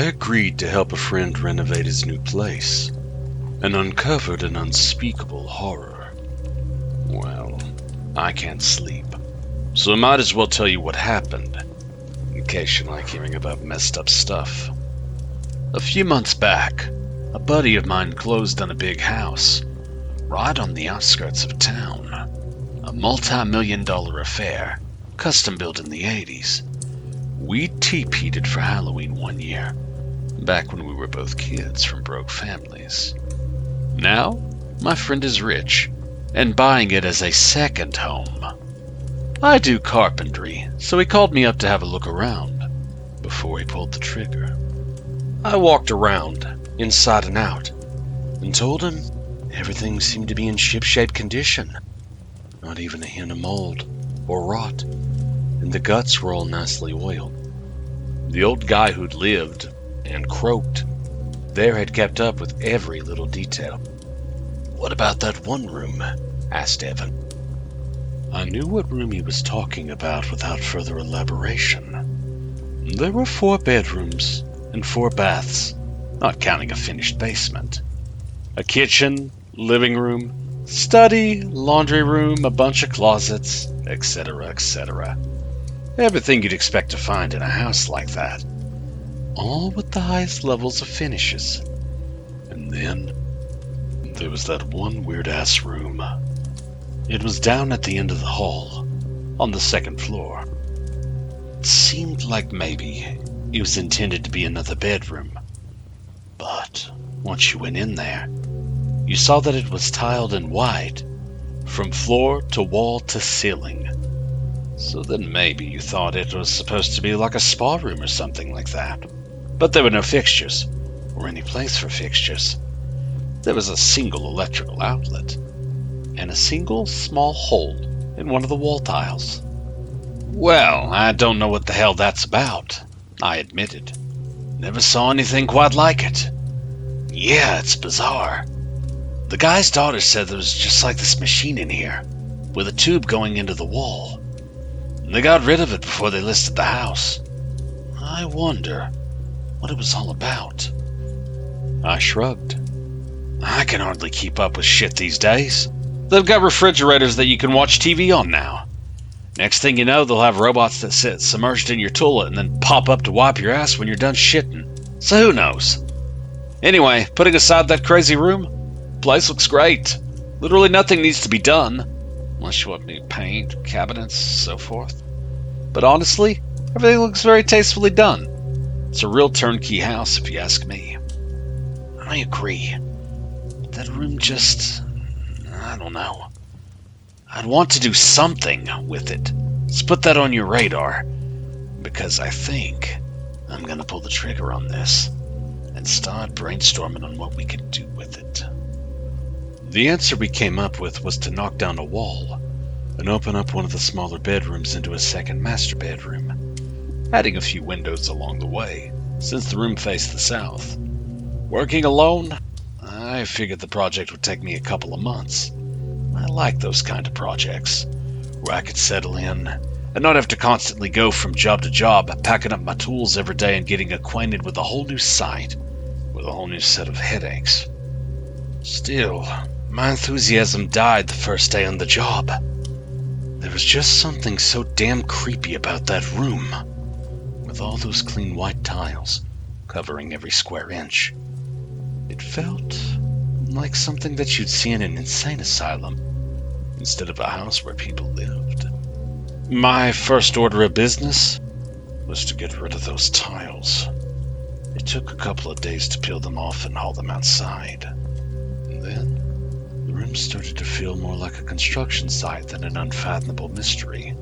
I agreed to help a friend renovate his new place, and uncovered an unspeakable horror. Well, I can't sleep, so I might as well tell you what happened, in case you like hearing about messed up stuff. A few months back, a buddy of mine closed on a big house, right on the outskirts of town. A multi-million-dollar affair, custom built in the 80s. We TP'd for Halloween one year, back when we were both kids from broke families. Now, my friend is rich, and buying it as a second home. I do carpentry, so he called me up to have a look around, before he pulled the trigger. I walked around, inside and out, and told him everything seemed to be in ship-shape condition. Not even a hint of mold or rot, and the guts were all nicely oiled. The old guy who'd lived and croaked there had kept up with every little detail. "What about that one room?" asked Evan. I knew what room he was talking about without further elaboration. There were 4 bedrooms and 4 baths, not counting a finished basement. A kitchen, living room, study, laundry room, a bunch of closets, etc., etc. Everything you'd expect to find in a house like that. All with the highest levels of finishes. And then there was that one weird-ass room. It was down at the end of the hall, on the 2nd floor. It seemed like maybe it was intended to be another bedroom. But once you went in there, you saw that it was tiled in white, from floor to wall to ceiling. So then maybe you thought it was supposed to be like a spa room or something like that. But there were no fixtures, or any place for fixtures. There was a single electrical outlet, and a single small hole in one of the wall tiles. Well, I don't know what the hell that's about, I admitted. Never saw anything quite like it. Yeah, it's bizarre. The guy's daughter said there was just like this machine in here, with a tube going into the wall. And they got rid of it before they listed the house. I wonder what it was all about. I shrugged. I can hardly keep up with shit these days. They've got refrigerators that you can watch TV on now. Next thing you know, they'll have robots that sit submerged in your toilet and then pop up to wipe your ass when you're done shitting. So who knows? Anyway, putting aside that crazy room, place looks great. Literally nothing needs to be done, unless you want new paint, cabinets, so forth. But honestly, everything looks very tastefully done. It's a real turnkey house, if you ask me. I agree. That room just... I don't know. I'd want to do something with it. Let's put that on your radar, because I think I'm gonna pull the trigger on this and start brainstorming on what we could do with it. The answer we came up with was to knock down a wall and open up one of the smaller bedrooms into a second master bedroom, adding a few windows along the way, since the room faced the south. Working alone, I figured the project would take me a couple of months. I like those kind of projects, where I could settle in and not have to constantly go from job to job, packing up my tools every day and getting acquainted with a whole new site, with a whole new set of headaches. Still, my enthusiasm died the first day on the job. There was just something so damn creepy about that room, with all those clean white tiles covering every square inch. It felt like something that you'd see in an insane asylum, instead of a house where people lived. My first order of business was to get rid of those tiles. It took a couple of days to peel them off and haul them outside. And then, the room started to feel more like a construction site than an unfathomable mystery.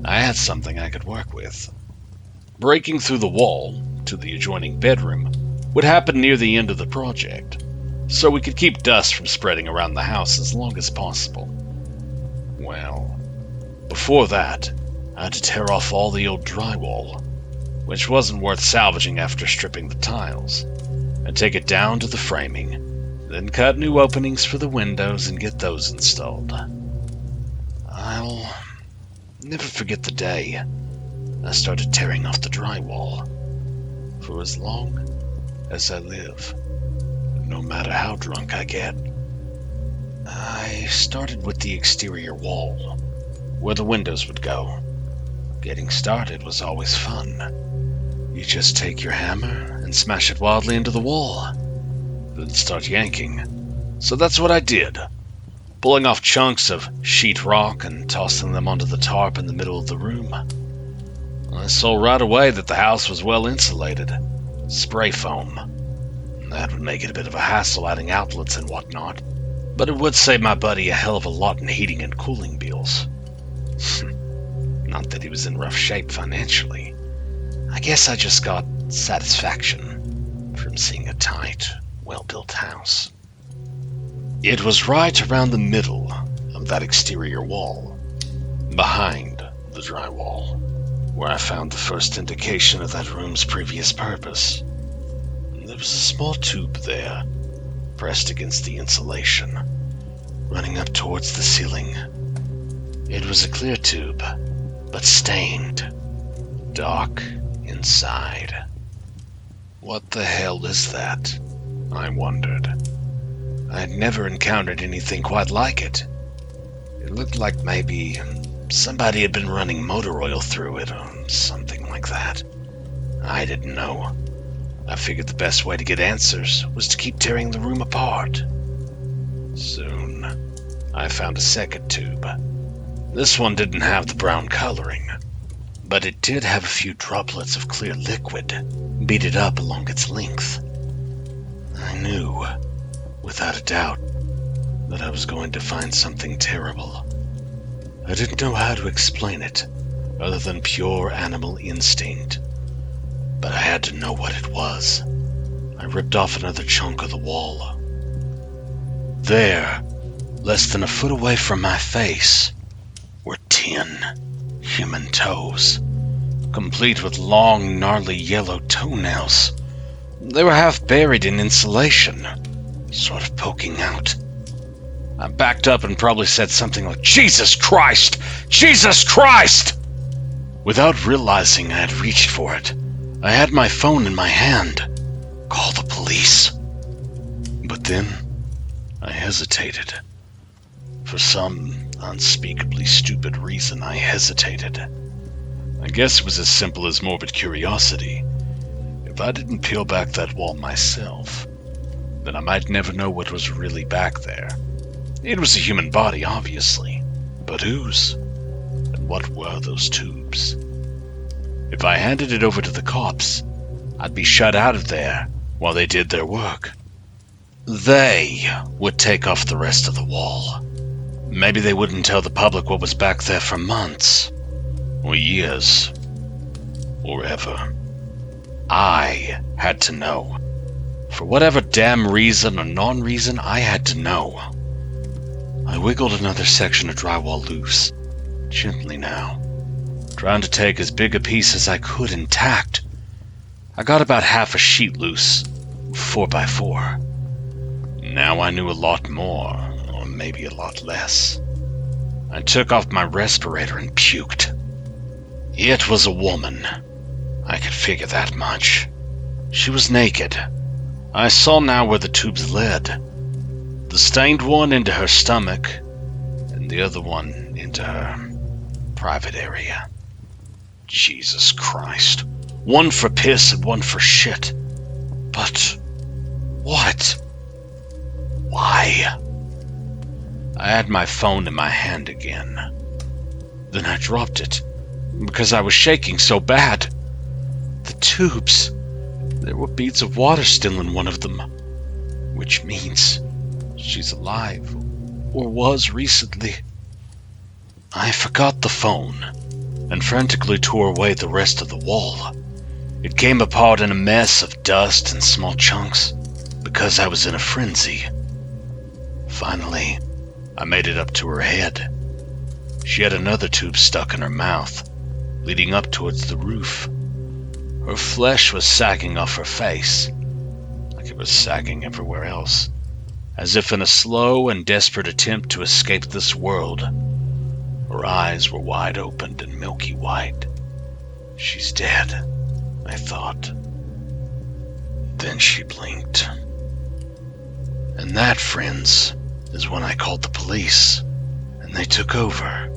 I had something I could work with. Breaking through the wall to the adjoining bedroom would happen near the end of the project, so we could keep dust from spreading around the house as long as possible. Well, before that, I had to tear off all the old drywall, which wasn't worth salvaging after stripping the tiles, and take it down to the framing, then cut new openings for the windows and get those installed. I'll never forget the day I started tearing off the drywall. for as long as I live, no matter how drunk I get. I started with the exterior wall, where the windows would go. Getting started was always fun. You just take your hammer and smash it wildly into the wall, then start yanking. So that's what I did, pulling off chunks of sheetrock and tossing them onto the tarp in the middle of the room. I saw right away that the house was well insulated. Spray foam. That would make it a bit of a hassle adding outlets and whatnot, but it would save my buddy a hell of a lot in heating and cooling bills. Not that he was in rough shape financially. I guess I just got satisfaction from seeing a tight, well-built house. It was right around the middle of that exterior wall, behind the drywall, where I found the first indication of that room's previous purpose. There was a small tube there, pressed against the insulation, running up towards the ceiling. It was a clear tube, but stained, dark inside. What the hell is that? I wondered. I had never encountered anything quite like it. It looked like maybe somebody had been running motor oil through it or something like that. I didn't know. I figured the best way to get answers was to keep tearing the room apart. Soon, I found a second tube. This one didn't have the brown coloring, but it did have a few droplets of clear liquid beaded up along its length. I knew, without a doubt, that I was going to find something terrible. I didn't know how to explain it, other than pure animal instinct. But I had to know what it was. I ripped off another chunk of the wall. There, less than a foot away from my face, were 10 human toes, complete with long, gnarly yellow toenails. They were half buried in insulation, sort of poking out. I backed up and probably said something like, "Jesus Christ! Jesus Christ!" Without realizing I had reached for it, I had my phone in my hand. Call the police. But then, I hesitated. For some unspeakably stupid reason, I hesitated. I guess it was as simple as morbid curiosity. If I didn't peel back that wall myself, then I might never know what was really back there. It was a human body, obviously, but whose? And what were those tubes? If I handed it over to the cops, I'd be shut out of there while they did their work. They would take off the rest of the wall. Maybe they wouldn't tell the public what was back there for months, or years, or ever. I had to know. For whatever damn reason or non-reason, I had to know. I wiggled another section of drywall loose, gently now, trying to take as big a piece as I could intact. I got about half a sheet loose, 4x4. Now I knew a lot more, or maybe a lot less. I took off my respirator and puked. It was a woman. I could figure that much. She was naked. I saw now where the tubes led. The stained one into her stomach, and the other one into her private area. Jesus Christ. One for piss and one for shit. But what? Why? I had my phone in my hand again. Then I dropped it, because I was shaking so bad. The tubes. There were beads of water still in one of them, which means she's alive, or was recently. I forgot the phone, and frantically tore away the rest of the wall. It came apart in a mess of dust and small chunks, because I was in a frenzy. Finally, I made it up to her head. She had another tube stuck in her mouth, leading up towards the roof. Her flesh was sagging off her face, like it was sagging everywhere else, as if in a slow and desperate attempt to escape this world. Her eyes were wide opened and milky white. She's dead, I thought. Then she blinked. And that, friends, is when I called the police, and they took over.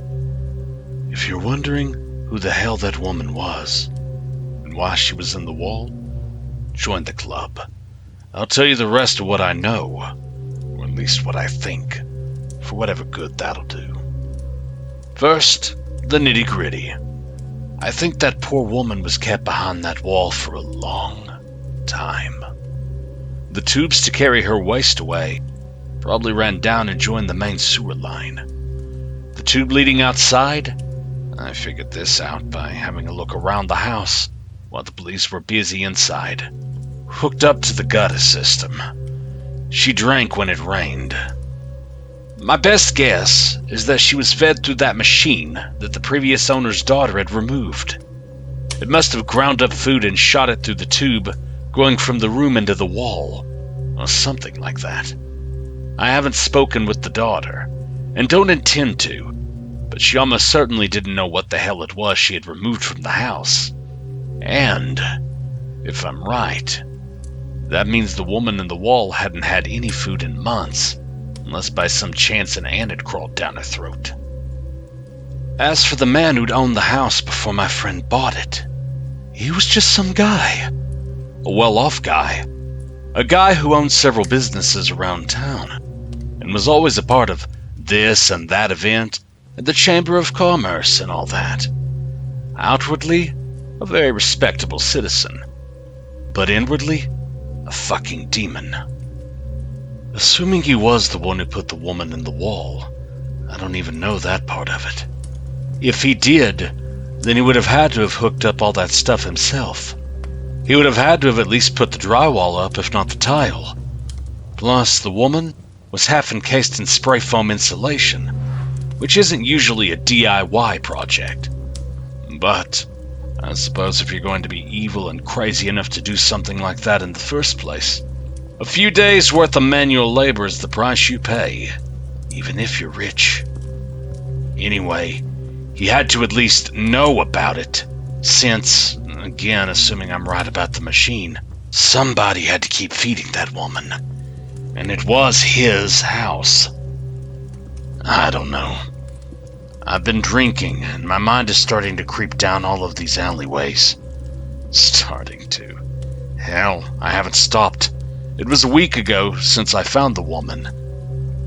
If you're wondering who the hell that woman was, and why she was in the wall, join the club. I'll tell you the rest of what I know, or at least what I think, for whatever good that'll do. First, the nitty-gritty. I think that poor woman was kept behind that wall for a long time. The tubes to carry her waste away probably ran down and joined the main sewer line. The tube leading outside, I figured this out by having a look around the house while the police were busy inside. Hooked up to the gutter system. She drank when it rained. My best guess is that she was fed through that machine that the previous owner's daughter had removed. It must have ground up food and shot it through the tube, going from the room into the wall, or something like that. I haven't spoken with the daughter, and don't intend to, but she almost certainly didn't know what the hell it was she had removed from the house. And, if I'm right, that means the woman in the wall hadn't had any food in months, unless by some chance an ant had crawled down her throat. As for the man who'd owned the house before my friend bought it, he was just some guy. A well-off guy. A guy who owned several businesses around town, and was always a part of this and that event, and the Chamber of Commerce and all that. Outwardly, a very respectable citizen, but inwardly, a fucking demon. Assuming he was the one who put the woman in the wall, I don't even know that part of it. If he did, then he would have had to have hooked up all that stuff himself. He would have had to have at least put the drywall up, if not the tile. Plus, the woman was half encased in spray foam insulation, which isn't usually a DIY project. But I suppose if you're going to be evil and crazy enough to do something like that in the first place, a few days' worth of manual labor is the price you pay, even if you're rich. Anyway, he had to at least know about it, since, again, assuming I'm right about the machine, somebody had to keep feeding that woman. And it was his house. I don't know. I've been drinking, and my mind is starting to creep down all of these alleyways. Starting to. Hell, I haven't stopped. It was a week ago since I found the woman.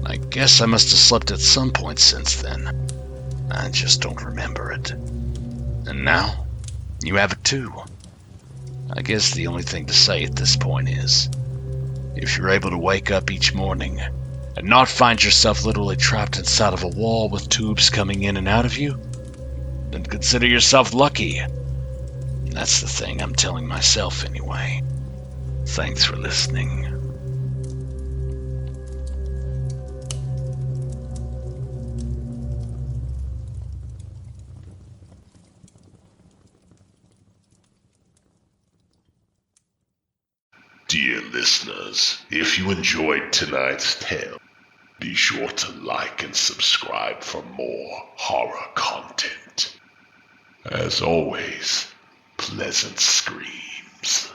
I guess I must have slept at some point since then. I just don't remember it. And now, you have it too. I guess the only thing to say at this point is, if you're able to wake up each morning and not find yourself literally trapped inside of a wall with tubes coming in and out of you, then consider yourself lucky. That's the thing I'm telling myself anyway. Thanks for listening. Dear listeners, if you enjoyed tonight's tale, be sure to like and subscribe for more horror content. As always, pleasant screams.